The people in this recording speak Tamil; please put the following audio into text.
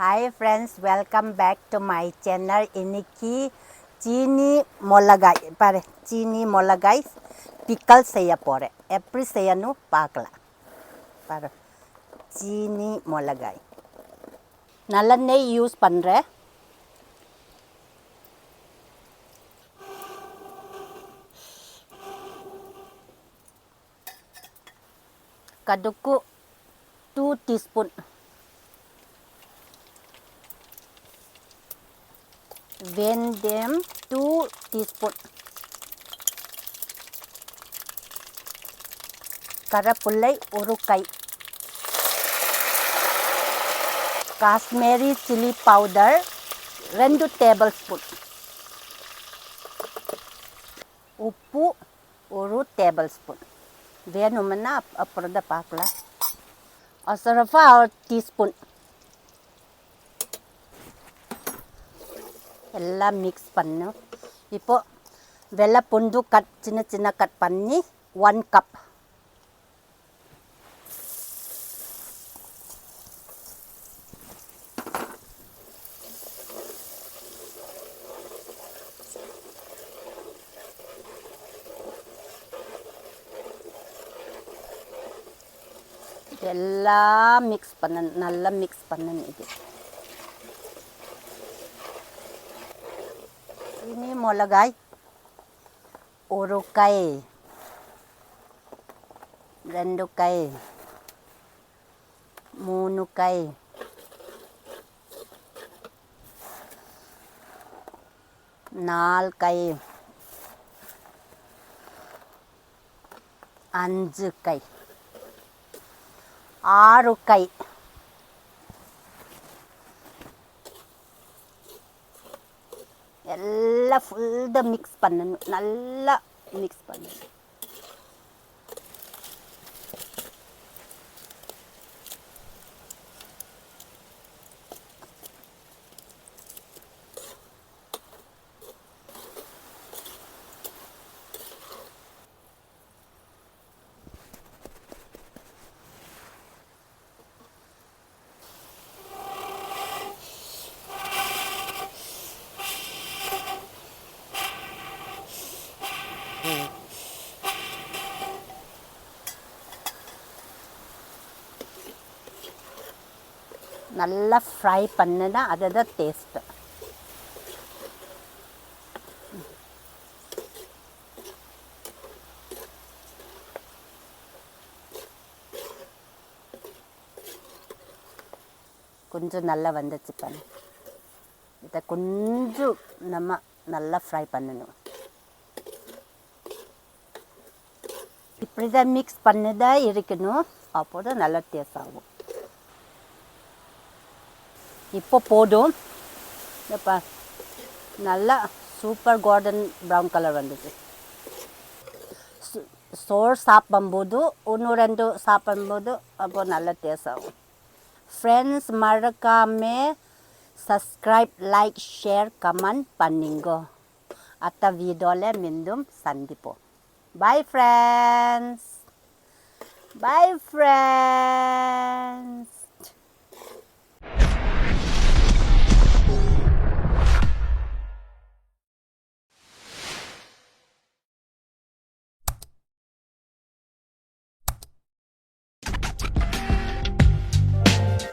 Hi friends, welcome back to my channel. இன்னைக்கு சீனி மிளகாய் பாரு சீனி மிளகாய் பிக்கல் செய்ய போகிறேன். எப்படி செய்யணும் பார்க்கலாம். பாரு சீனி மிளகாய் நல்லெண்ணெய் யூஸ் பண்ணுறேன். கடுகு 2 teaspoon. வெந்தயம் 2 teaspoon. கருவேப்பிலை ஒரு கை. Kashmiri chilli powder 2 tablespoon. உப்பு ஒரு tablespoon. வேணும்னா அப்புறம் தான் பார்க்கலாம். அசரஃபா ஒரு டீஸ்பூன். எல்லாம் மிக்ஸ் பண்ணும். இப்போ வெள்ளை பூண்டு சின்ன சின்ன கட் பண்ணி 1 cup. எல்லாம் மிக்ஸ் பண்ணணும், நல்லா மிக்ஸ் பண்ணணும். இது சீனி மிளகாய் ஒரு கை, 2 கை, 3 கை, 4 கை, 5 கை, 6 கை. எல்லாம் ஃபுல்லாக மிக்ஸ் பண்ணணும், நல்லா மிக்ஸ் பண்ணணும். நல்லா ஃப்ரை பண்ணுனா அதுதான் டேஸ்ட்டு. கொஞ்சம் நல்லா வந்துச்சு பண்ணு. இதை கொஞ்சம் நம்ம நல்லா ஃப்ரை பண்ணணும். இப்படி தான் மிக்ஸ் பண்ணிதான் இருக்கணும், அப்போ தான் நல்லா டேஸ்ட் ஆகும். இப்போ போதும். இப்போ நல்லா சூப்பர் கோல்டன் ப்ரௌன் கலர் வந்துச்சு. சோறு சாப்பிடும்போது 1-2 சாப்பிடும்போது அப்போ நல்லா டேஸ்ட் ஆகும். ஃப்ரெண்ட்ஸ் மறக்காமல் சப்ஸ்கிரைப், லைக், ஷேர், கமெண்ட் பண்ணிங்க. அடுத்த வீடியோவில் மீண்டும் சந்திப்போம். Bye friends. Bye friends.